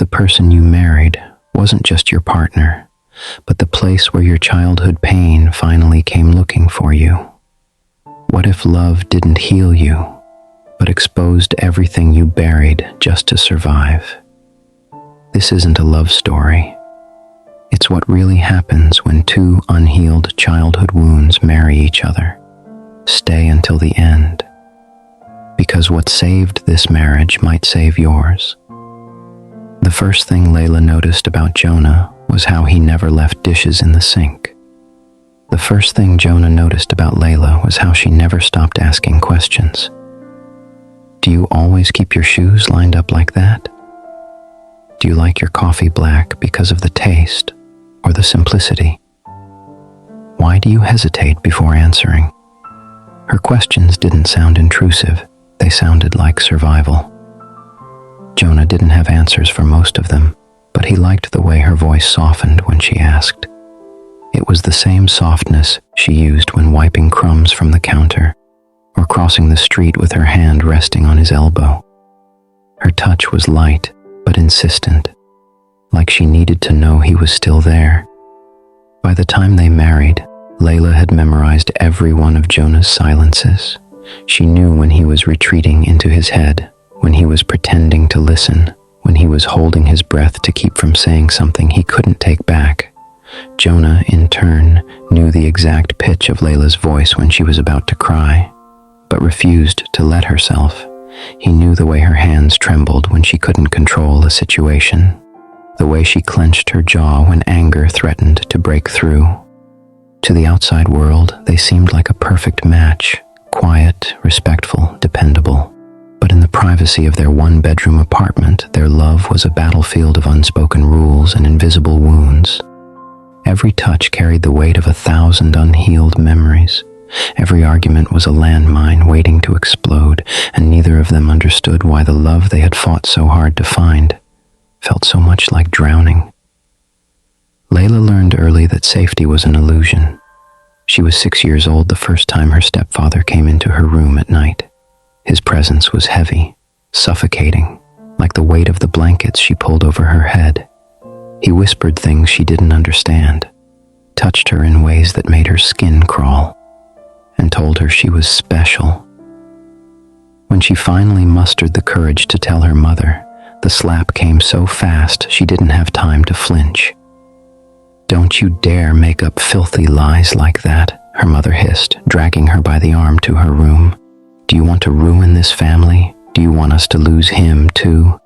the person you married wasn't just your partner, but the place where your childhood pain finally came looking for you? What if love didn't heal you, but exposed everything you buried just to survive? This isn't a love story. It's what really happens when two unhealed childhood wounds marry each other, stay until the end. Because what saved this marriage might save yours. The first thing Layla noticed about Jonah was how he never left dishes in the sink. The first thing Jonah noticed about Layla was how she never stopped asking questions. Do you always keep your shoes lined up like that? Do you like your coffee black because of the taste or the simplicity? Why do you hesitate before answering? Her questions didn't sound intrusive. They sounded like survival. Jonah didn't have answers for most of them, but he liked the way her voice softened when she asked. It was the same softness she used when wiping crumbs from the counter or crossing the street with her hand resting on his elbow. Her touch was light but insistent, like she needed to know he was still there. By the time they married, Layla had memorized every one of Jonah's silences. She knew when he was retreating into his head, when he was pretending to listen, when he was holding his breath to keep from saying something he couldn't take back. Jonah, in turn, knew the exact pitch of Layla's voice when she was about to cry, but refused to let herself. He knew the way her hands trembled when she couldn't control a situation, the way she clenched her jaw when anger threatened to break through. To the outside world, they seemed like a perfect match, quiet, respectful, dependable. But in the privacy of their one-bedroom apartment, their love was a battlefield of unspoken rules and invisible wounds. Every touch carried the weight of 1,000 unhealed memories. Every argument was a landmine waiting to explode, and neither of them understood why the love they had fought so hard to find felt so much like drowning. Layla learned early that safety was an illusion. She was 6 years old the first time her stepfather came into her room at night. His presence was heavy, suffocating, like the weight of the blankets she pulled over her head. He whispered things she didn't understand, touched her in ways that made her skin crawl, and told her she was special. When she finally mustered the courage to tell her mother, the slap came so fast she didn't have time to flinch. "Don't you dare make up filthy lies like that," her mother hissed, dragging her by the arm to her room. "Do you want to ruin this family? Do you want us to lose him too?"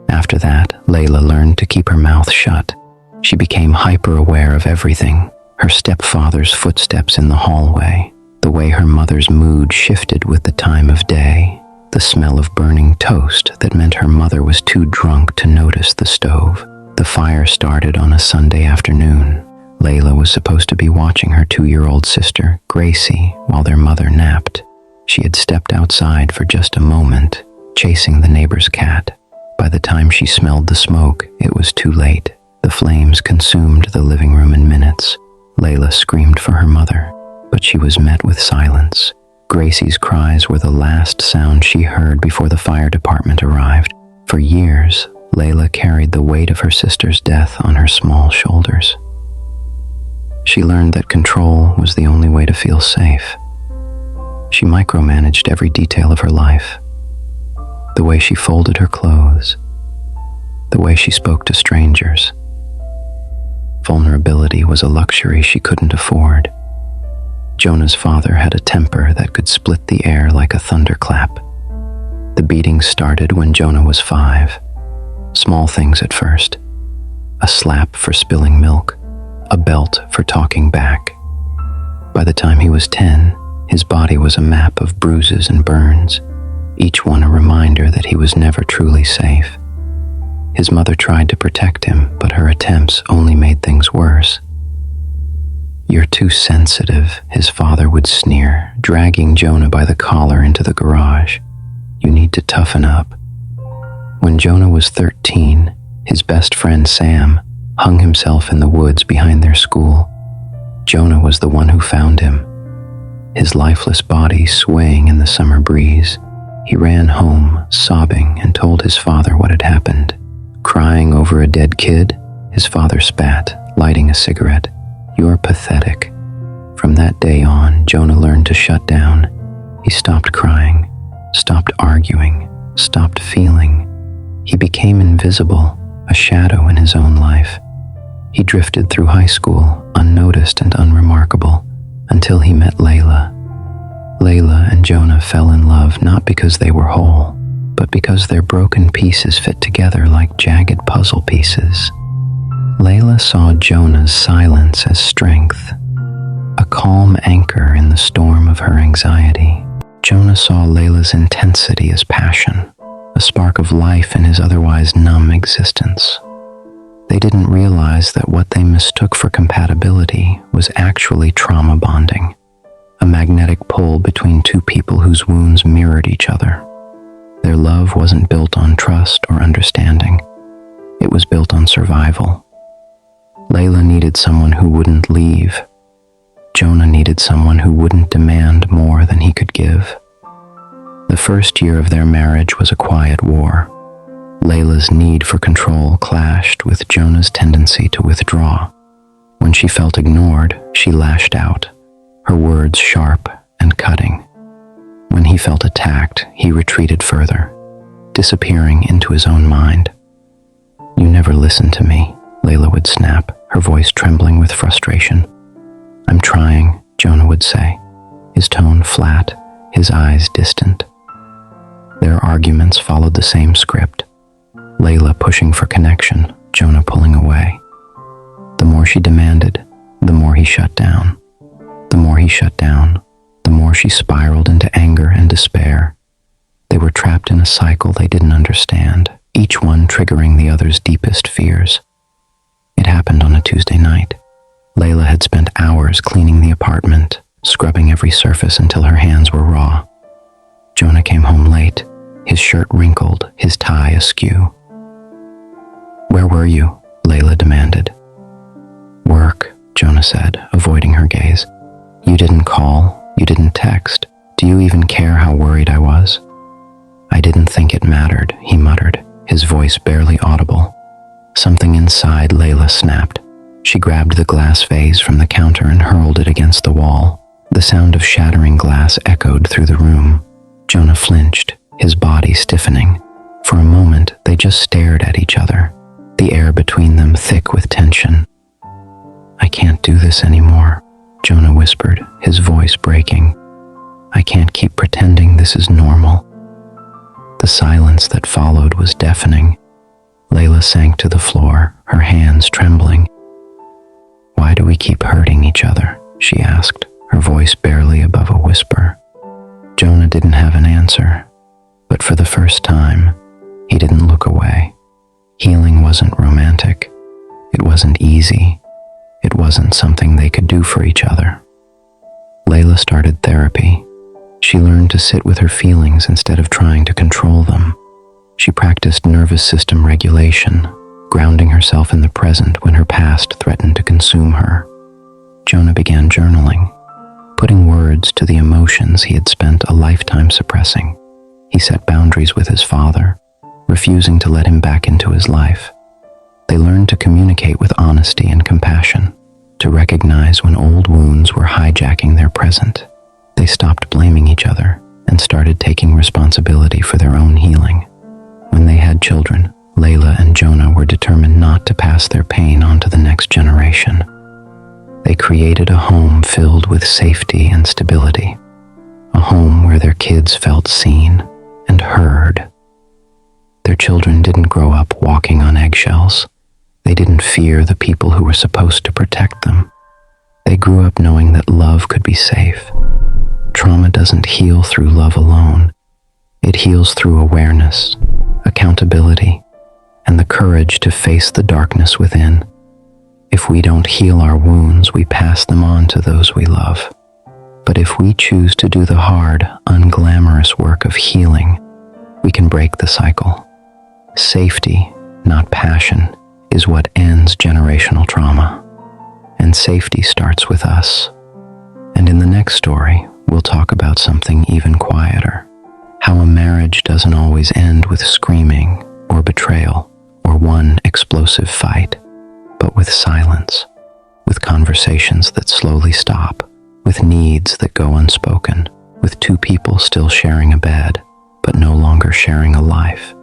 After that, Layla learned to keep her mouth shut. She became hyper-aware of everything: her stepfather's footsteps in the hallway, the way her mother's mood shifted with the time of day, the smell of burning toast that meant her mother was too drunk to notice the stove. The fire started on a Sunday afternoon. Layla was supposed to be watching her 2-year-old sister, Gracie, while their mother napped. She had stepped outside for just a moment, chasing the neighbor's cat. By the time she smelled the smoke, it was too late. The flames consumed the living room in minutes. Layla screamed for her mother, but she was met with silence. Gracie's cries were the last sound she heard before the fire department arrived. For years, Layla carried the weight of her sister's death on her small shoulders. She learned that control was the only way to feel safe. She micromanaged every detail of her life. The way she folded her clothes, the way she spoke to strangers. Vulnerability was a luxury she couldn't afford. Jonah's father had a temper that could split the air like a thunderclap. The beatings started when Jonah was 5. Small things at first. A slap for spilling milk, a belt for talking back. By the time he was 10, his body was a map of bruises and burns, each one a reminder that he was never truly safe. His mother tried to protect him, but her attempts only made things worse. "You're too sensitive," his father would sneer, dragging Jonah by the collar into the garage. "You need to toughen up." When Jonah was 13, his best friend Sam hung himself in the woods behind their school. Jonah was the one who found him, his lifeless body swaying in the summer breeze. He ran home, sobbing, and told his father what had happened. Crying over a dead kid? His father spat, lighting a cigarette. You're pathetic. From that day on, Jonah learned to shut down. He stopped crying, stopped arguing, stopped feeling. He became invisible, a shadow in his own life. He drifted through high school, unnoticed and unremarkable, until he met Layla. Layla and Jonah fell in love not because they were whole, but because their broken pieces fit together like jagged puzzle pieces. Layla saw Jonah's silence as strength, a calm anchor in the storm of her anxiety. Jonah saw Layla's intensity as passion, a spark of life in his otherwise numb existence. They didn't realize that what they mistook for compatibility was actually trauma bonding, a magnetic pull between two people whose wounds mirrored each other. Their love wasn't built on trust or understanding. It was built on survival. Layla needed someone who wouldn't leave. Jonah needed someone who wouldn't demand more than he could give. The first year of their marriage was a quiet war. Layla's need for control clashed with Jonah's tendency to withdraw. When she felt ignored, she lashed out, her words sharp and cutting. When he felt attacked, he retreated further, disappearing into his own mind. You never listened to me, Layla would snap, her voice trembling with frustration. I'm trying, Jonah would say, his tone flat, his eyes distant. Their arguments followed the same script. Layla pushing for connection, Jonah pulling away. The more she demanded, the more he shut down. The more he shut down, the more she spiraled into anger and despair. They were trapped in a cycle they didn't understand, each one triggering the other's deepest fears. It happened on a Tuesday night. Layla had spent hours cleaning the apartment, scrubbing every surface until her hands were raw. Jonah came home late, his shirt wrinkled, his tie askew. Where were you? Layla demanded. Work, Jonah said, avoiding her gaze. You didn't call, you didn't text. Do you even care how worried I was? I didn't think it mattered, he muttered, his voice barely audible. Something inside Layla snapped. She grabbed the glass vase from the counter and hurled it against the wall. The sound of shattering glass echoed through the room. Jonah flinched, his body stiffening. For a moment, they just stared at each other, the air between them thick with tension. I can't do this anymore, Jonah whispered, his voice breaking. I can't keep pretending this is normal. The silence that followed was deafening. Layla sank to the floor, her hands trembling. Why do we keep hurting each other? She asked, her voice barely above a whisper. Jonah didn't have an answer, but for the first time, he didn't look away. Healing wasn't romantic. It wasn't easy. It wasn't something they could do for each other. Layla started therapy. She learned to sit with her feelings instead of trying to control them. She practiced nervous system regulation, grounding herself in the present when her past threatened to consume her. Jonah began journaling, putting words to the emotions he had spent a lifetime suppressing. He set boundaries with his father, refusing to let him back into his life. They learned to communicate with honesty and compassion, to recognize when old wounds were hijacking their present. They stopped blaming each other and started taking responsibility for their own healing. When they had children, Layla and Jonah were determined not to pass their pain on to the next generation. They created a home filled with safety and stability, a home where their kids felt seen and heard. Their children didn't grow up walking on eggshells. They didn't fear the people who were supposed to protect them. They grew up knowing that love could be safe. Trauma doesn't heal through love alone. It heals through awareness, accountability, and the courage to face the darkness within. If we don't heal our wounds, we pass them on to those we love. But if we choose to do the hard, unglamorous work of healing, we can break the cycle. Safety, not passion, is what ends generational trauma. And safety starts with us. And in the next story, we'll talk about something even quieter. How a marriage doesn't always end with screaming or betrayal. or one explosive fight, but with silence, with conversations that slowly stop, with needs that go unspoken, with two people still sharing a bed, but no longer sharing a life.